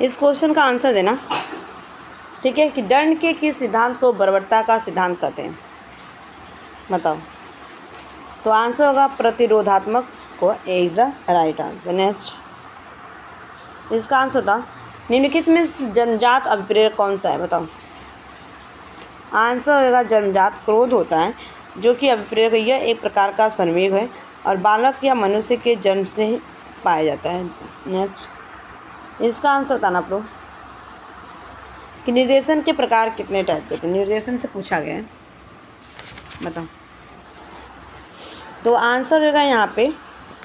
इस क्वेश्चन का आंसर देना, ठीक है, कि दंड के किस सिद्धांत को बर्बरता का सिद्धांत कहते हैं, बताओ। तो आंसर होगा प्रतिरोधात्मक को, A is the right answer. Next, इसका आंसर था निम्नलिखित में जन्मजात अभिप्रेरक कौन सा है, बताओ। आंसर होगा जन्मजात क्रोध होता है, जो कि अभिप्रेरक यह एक प्रकार का संवेग है और बालक या मनुष्य के जन्म से ही पाया जाता है। नेक्स्ट, इसका आंसर बताना आप लोग कि निर्देशन के प्रकार कितने टाइप के थे, निर्देशन से पूछा गया है, बताओ। तो आंसर होगा यहाँ पे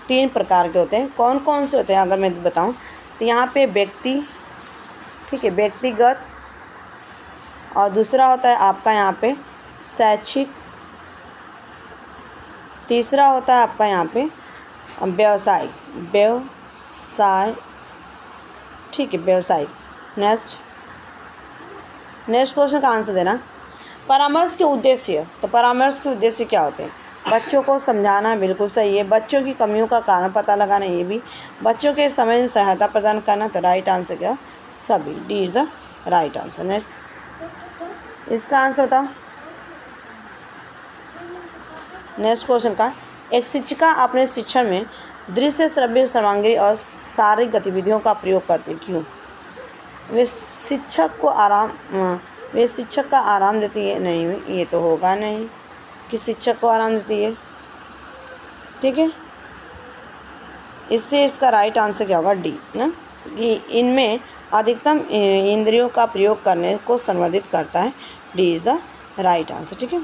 3 प्रकार के होते हैं। कौन कौन से होते हैं अगर मैं बताऊँ तो यहाँ पे व्यक्ति, ठीक है, व्यक्तिगत, और दूसरा होता है आपका यहाँ पे शैक्षिक, तीसरा होता है आपका यहाँ पे व्यवसाय, ठीक है, व्यवसायिक। नेक्स्ट क्वेश्चन का आंसर देना, परामर्श के उद्देश्य। तो परामर्श के उद्देश्य क्या होते हैं, बच्चों को समझाना, बिल्कुल सही है, बच्चों की कमियों का कारण पता लगाना, ये भी, बच्चों के समय में सहायता प्रदान करना। तो राइट आंसर क्या, सभी, D is the right answer. Next, इसका आंसर बताओ। नेक्स्ट क्वेश्चन का, एक शिक्षिका अपने शिक्षण में दृश्य, श्रव्य, सर्वांगीण और शारीरिक गतिविधियों का प्रयोग करते हैं, क्यों। वे शिक्षक का आराम देती है, नहीं, ये तो होगा नहीं कि शिक्षक को आराम देती है, ठीक है। इससे इसका राइट आंसर क्या होगा, डी ना, कि इनमें अधिकतम इंद्रियों का प्रयोग करने को संवर्धित करता है, D is the right answer, ठीक है।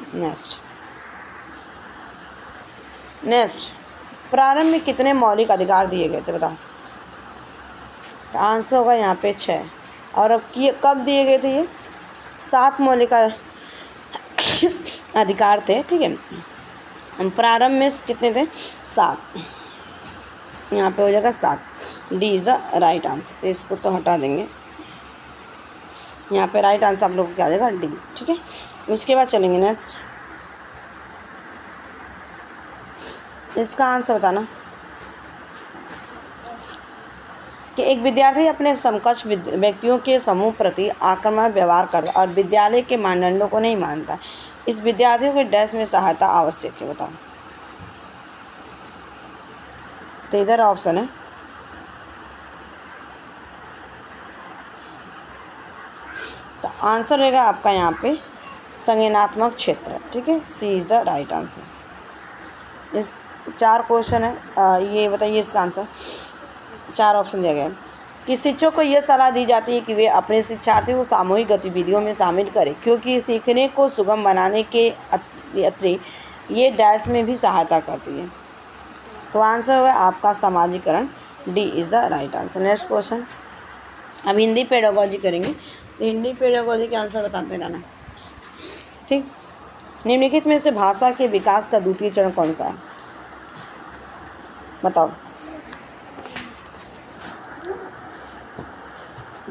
नेक्स्ट, प्रारंभ में कितने मौलिक अधिकार दिए गए थे, बताओ। तो आंसर होगा यहाँ पे 6, और अब कब दिए गए थे ये, 7 मौलिक अधिकार थे, ठीक है। प्रारंभ में कितने थे, 7, यहाँ पे हो जाएगा 7, D is the right answer. इसको तो हटा देंगे, यहाँ पे राइट आंसर आप लोग को क्या आ जाएगा, डी, ठीक है। उसके बाद चलेंगे नेक्स्ट, इसका आंसर बताना कि एक विद्यार्थी अपने समकक्ष व्यक्तियों के समूह प्रति आक्रामक व्यवहार करता और विद्यालय के मानदंडों को नहीं मानता, इस विद्यार्थियों के डैश में सहायता आवश्यक है, बताओ। तो इधर ऑप्शन है, तो आंसर रहेगा आपका यहाँ पे संज्ञानात्मक क्षेत्र, ठीक है, C is the right answer. इस 4 क्वेश्चन है, ये बताइए इसका आंसर। 4 ऑप्शन दिया गया है कि शिक्षक को यह सलाह दी जाती है कि वे अपने शिक्षार्थियों को सामूहिक गतिविधियों में शामिल करें, क्योंकि सीखने को सुगम बनाने के अतिरिक्त ये डैश में भी सहायता करती है। तो आंसर होगा आपका समाजीकरण, D is the right answer. Next question, अब हिंदी पेडागोजी करेंगे, तो हिंदी पेडागोजी के आंसर बताते रहना, ठीक। निम्नलिखित में से भाषा के विकास का द्वितीय चरण कौन सा है, बताओ।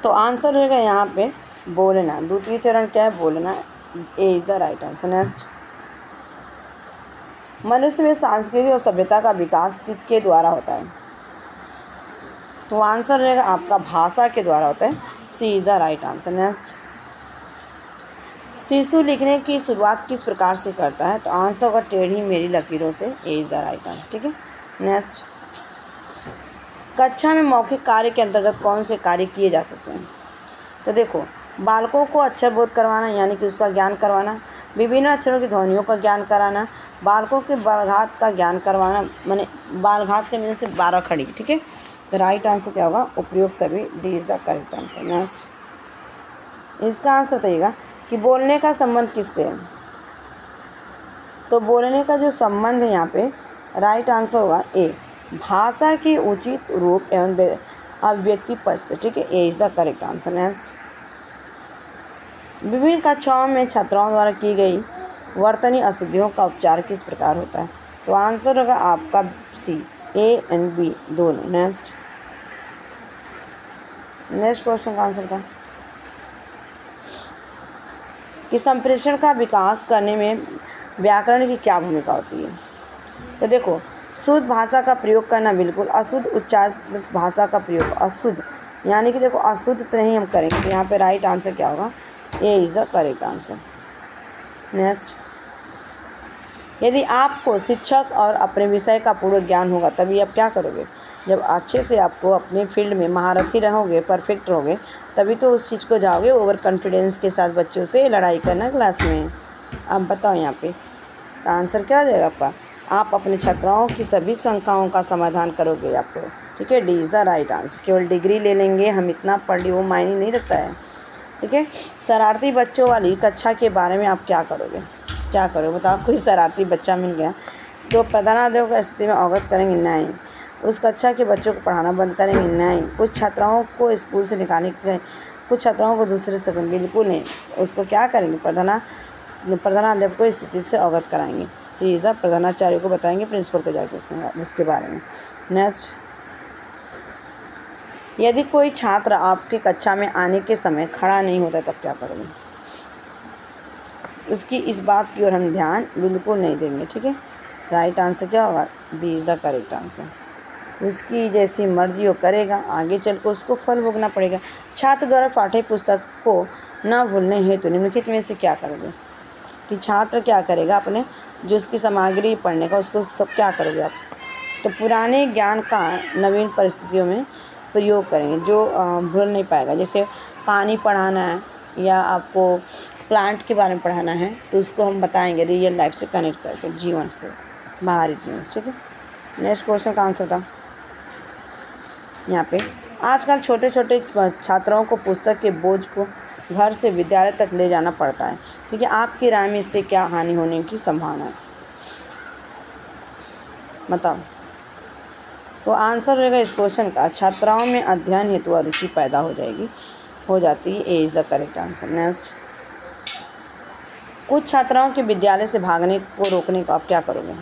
तो आंसर रहेगा यहाँ पे बोलना, द्वितीय चरण क्या है, बोलना, ए is the right answer. Next, मनुष्य में सांस्कृतिक और सभ्यता का विकास किसके द्वारा होता है, तो आंसर रहेगा आपका भाषा के द्वारा होता है, C is the right answer. Next, शिशु लिखने की शुरुआत किस प्रकार से करता है, तो आंसर होगा टेढ़ी मेरी लकीरों से, ए इज़ द राइट आंसर, ठीक है। नेक्स्ट, कक्षा में मौखिक कार्य के अंतर्गत कौन से कार्य किए जा सकते हैं, तो देखो, बालकों को अक्षर बोध करवाना, यानी कि उसका ज्ञान करवाना, विभिन्न अक्षरों की ध्वनियों का ज्ञान कराना, बालकों के बालघात का ज्ञान करवाना, माने बालघात के मीन से 12 खड़ी, ठीक है। तो राइट आंसर क्या होगा, उपयुक्त सभी, D is the correct answer. Next, इसका आंसर बताइएगा कि बोलने का संबंध किससे है, तो बोलने का जो संबंध है यहाँ पे राइट आंसर होगा ए, भाषा के उचित रूप एवं अभिव्यक्ति पद से, ठीक है, ए is the correct answer. Next, विभिन्न कक्षाओं में छात्राओं द्वारा की गई वर्तनी अशुद्धियों का उपचार किस प्रकार होता है, तो आंसर होगा आपका सी, ए एंड बी दोनों। नेक्स्ट क्वेश्चन का आंसर था कि संप्रेषण का विकास करने में व्याकरण की क्या भूमिका होती है, तो देखो, शुद्ध भाषा का प्रयोग करना, बिल्कुल, अशुद्ध उच्चारित भाषा का प्रयोग, अशुद्ध यानी कि देखो अशुद्ध तो नहीं हम करेंगे, तो यहाँ पे राइट आंसर क्या होगा, ए is the correct answer. Next, यदि आपको शिक्षक और अपने विषय का पूर्ण ज्ञान होगा तभी आप क्या करोगे, जब अच्छे से आपको अपने फील्ड में महारथी रहोगे, परफेक्ट रहोगे, तभी तो उस चीज़ को जाओगे ओवर कॉन्फिडेंस के साथ बच्चों से लड़ाई करना क्लास में। अब बताओ यहाँ पे आंसर क्या हो जाएगा आपका, आप अपने छात्राओं की सभी शंकाओं का समाधान करोगे आपको, ठीक है, D is the right answer. केवल डिग्री ले लेंगे हम, इतना पढ़ ली, वो मायने नहीं रखता है, ठीक है। शरारती बच्चों वाली कक्षा के बारे में आप क्या करोगे, क्या करोगे बताओ, कोई शरारती बच्चा मिल गया तो प्रधानाध्यापक स्थिति में अवगत करेंगे, नहीं। उस कक्षा के बच्चों को पढ़ाना बंद करेंगे, नहीं। कुछ छात्राओं को स्कूल से निकालने के, कुछ छात्राओं को दूसरे से, बिल्कुल नहीं। उसको क्या करेंगे, प्रधानाध्यापक को स्थिति से अवगत कराएंगे, सी इज़ द, प्रधानाचार्य को बताएंगे, प्रिंसिपल को जाके उसके बारे में। नेक्स्ट, यदि कोई छात्र आपके कक्षा में आने के समय खड़ा नहीं होता तब क्या करोगे, उसकी इस बात की ओर हम ध्यान बिल्कुल नहीं देंगे, ठीक है। राइट आंसर क्या होगा, B is the correct answer. उसकी जैसी मर्जी वो करेगा, आगे चल कर उसको फल भोगना पड़ेगा। छात्र द्वारा पाठ्य पुस्तक को न भूलने हेतु निम्नलिखित में से क्या करोगे, कि छात्र क्या करेगा, अपने जो उसकी सामग्री पढ़ने का उसको सब क्या करोगे आप, तो पुराने ज्ञान का नवीन परिस्थितियों में प्रयोग करेंगे, जो भूल नहीं पाएगा। जैसे पानी पढ़ाना है या आपको प्लांट के बारे में पढ़ाना है तो उसको हम बताएंगे रियल लाइफ से कनेक्ट करके, जीवन से, बाहरी जीवन से, ठीक है। नेक्स्ट क्वेश्चन का आंसर था यहाँ पे, आजकल छोटे छोटे छात्रों को पुस्तक के बोझ को घर से विद्यालय तक ले जाना पड़ता है, ठीक है। आपकी राय में इससे क्या हानि होने की संभावना है, बताओ। तो आंसर रहेगा इस क्वेश्चन का, छात्राओं में अध्ययन हेतु रुचि पैदा हो जाती है, ए is the correct answer. Next, कुछ छात्राओं के विद्यालय से भागने को रोकने को आप क्या करोगे,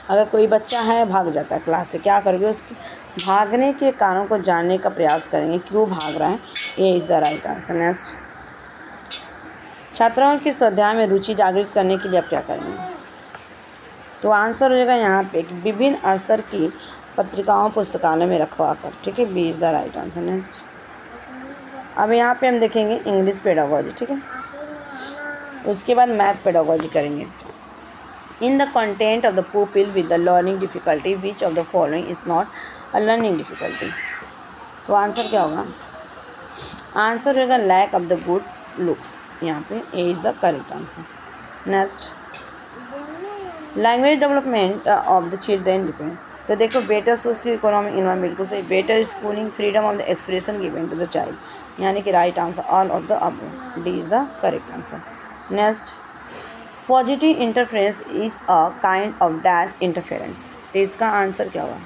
अगर कोई बच्चा है भाग जाता है क्लास से, क्या करोगे, उसके भागने के कारणों को जानने का प्रयास करेंगे, क्यों भाग रहा है, ए is the right answer. Next, छात्राओं की स्वाध्याय में रुचि जागृत करने के लिए आप क्या करेंगे, तो आंसर हो जाएगा यहाँ पे विभिन्न स्तर की पत्रिकाओं पुस्तकालय में रखवा कर, ठीक है, B is the right answer. Next, अब यहाँ पे हम देखेंगे इंग्लिश पेडागोजी, ठीक है, उसके बाद मैथ पेडागोजी करेंगे। In the content of the pupil with the learning difficulty which of the following is not a learning difficulty, तो आंसर क्या होगा, आंसर होगा lack of the good looks, यहाँ पे A is the correct answer. Next, language development of the children depend, तो देखो better socio economic environment, बिल्कुल सही, better schooling, freedom of the expression given to the child, यानी कि right answer all of the above, D is the correct answer. Next, positive interference is a kind of dash interference, तो इसका answer क्या होगा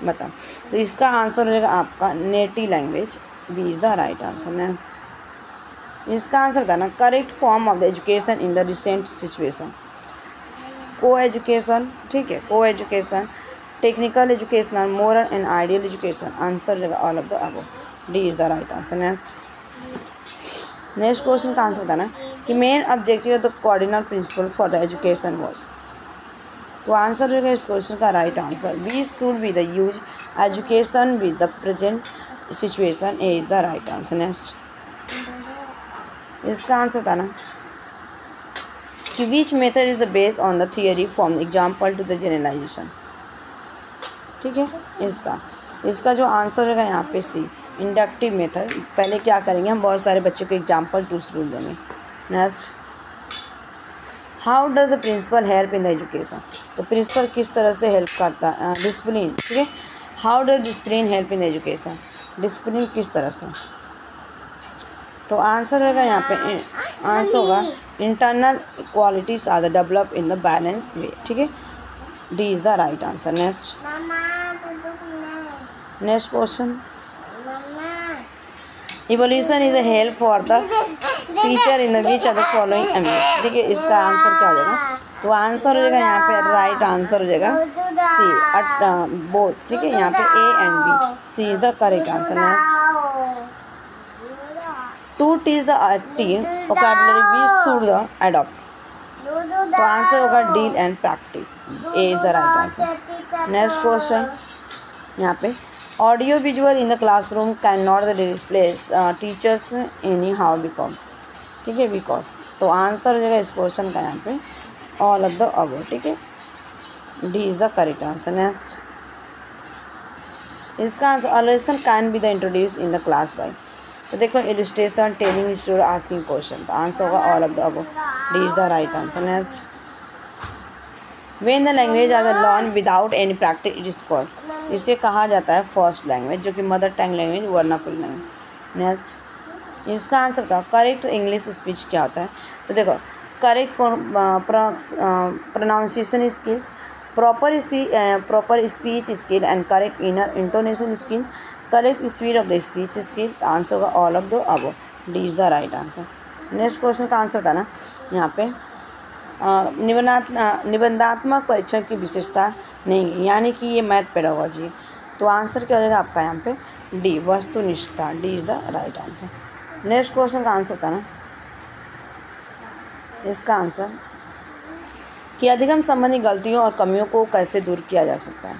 बताओ, तो इसका answer हो जाएगा आपका native language, B is the right answer. Next, इसका आंसर करना correct form of the education in the recent situation, co education, ठीक है, co education, technical educational, moral and ideal education, answer हो जाएगा all of the above, D is the right answer. Next question का answer बताना कि main objective of the cardinal principle for the education was, तो answer रहेगा इस question का right answer, we should be the use education with the present situation, A is the right answer. Next, इसका answer बताना कि which method is the based on the theory from example to the generalisation, ठीक है। इसका जो answer रहेगा यहाँ पे सी, इंडक्टिव मेथड। पहले क्या करेंगे, हम बहुत सारे बच्चों को एग्जाम्पल टू रूल देंगे। Next, how does the principle help in the education, तो प्रिंसिपल किस तरह से हेल्प करता है, डिसिप्लिन, ठीक है, how does discipline help in education, discipline किस तरह से, तो आंसर रहेगा यहाँ पे, आंसर होगा internal qualities are the develop in the balance way, ठीक है, D is the right answer. Next question, evolution is a help for the teacher in the which of the following ML, ठीक है, इसका answer क्या हो जाएगा, तो answer हो जाएगा यहाँ पे राइट आंसर हो जाएगा सी, बोथ, ठीक है, यहाँ पे A and B, C is the correct answer. Next, to teach the team vocabulary we should adopt, तो आंसर होगा deal and practice, A is the right answer. Next question यहाँ पे audio visual in the classroom can not replace teachers any how because, ठीक है, because. तो answer हो जाएगा इस क्वेश्चन का यहाँ पे ऑल ऑफ द अबव, ठीक है, D is the correct answer. Next, इसका answer a lesson can be the introduce in the class by, तो देखो illustration, telling story, asking question, तो आंसर होगा all of the above, D is the right answer. Next, when the language are learn without any practice it is called, इसे कहा जाता है first language, जो कि mother tongue language, vernacular language. Next, इसका answer था correct English speech क्या होता है, तो देखो correct pronunciation skills, proper speech skill and correct inner intonation skill, correct speed of the speech skill, answer होगा all of the above, D is the right answer. Next question का answer था ना यहाँ पे निबंधात्मक परीक्षण की विशेषता नहीं, यानी कि ये मैथ पेडागोजी, तो आंसर क्या हो जाएगा आपका यहाँ पे डी, वस्तुनिष्ठता, D is the right answer. Next question का आंसर था ना इसका आंसर कि अधिगम संबंधी गलतियों और कमियों को कैसे दूर किया जा सकता है,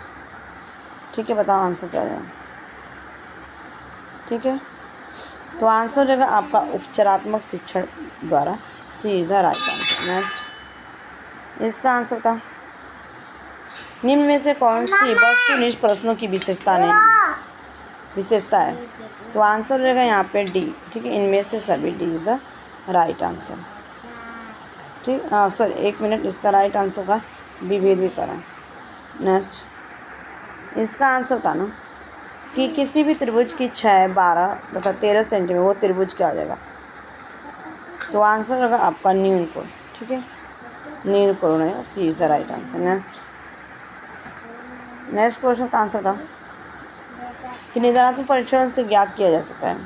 ठीक है, बताओ आंसर क्या है, ठीक है, तो आंसर हो जाएगा आपका उपचारात्मक शिक्षण द्वारा, C is the right answer. Next, इसका आंसर था निम्न में से कौन सी वस्तुनिष्ठ प्रश्नों की विशेषता है, तो आंसर रहेगा यहाँ पे डी, ठीक है, इनमें से सभी, D is the right answer, ठीक, सॉरी एक मिनट, इसका राइट आंसर का विभेदीकरण। नेक्स्ट, इसका आंसर था ना कि किसी भी त्रिभुज की 6, 12 तथा 13 सेंटीमीटर वो त्रिभुज क्या हो जाएगा, तो आंसर होगा आपका न्यून कोण, ठीक है, न्यून कोण है, C is the right answer. Next question का आंसर था कि निदानात्मक परीक्षण से ज्ञात किया जा सकता है,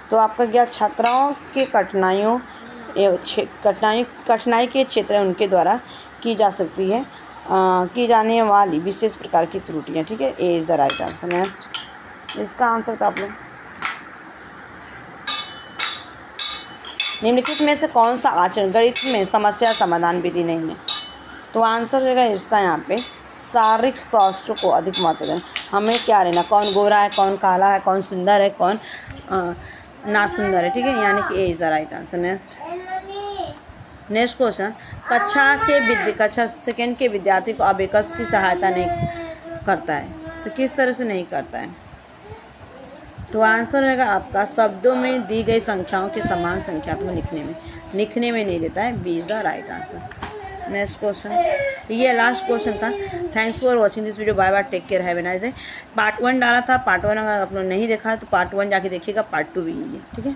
तो आपका ज्ञात छात्राओं के कठिनाई के क्षेत्र उनके द्वारा की जा सकती है की जाने वाली विशेष प्रकार की त्रुटियाँ, ठीक है, ए is the right answer. Next, इसका आंसर था आप लोग निम्नलिखित में से कौन सा आचरण गणित में समस्या समाधान विधि नहीं है, तो आंसर रहेगा इसका यहाँ पे शारीरिक स्वास्थ्य को अधिक महत्व दें, हमें क्या लेना, कौन गोरा है, कौन काला है, कौन सुंदर है, कौन ना सुंदर है, ठीक है, यानी कि ए is the right answer. Next question, कक्षा सेकेंड के विद्यार्थी को अबेकस की सहायता नहीं करता है, तो किस तरह से नहीं करता है, तो आंसर रहेगा आपका शब्दों में दी गई संख्याओं के समान संख्या को लिखने में नहीं देता है, B is the right answer. Next question, ये लास्ट क्वेश्चन था। Thanks for watching this video, bye bye, take care, have a nice day. Part 1 डाला था, पार्ट 1 अगर आप लोग नहीं देखा तो पार्ट 1 जाके देखिएगा, पार्ट 2 भी है, ठीक है।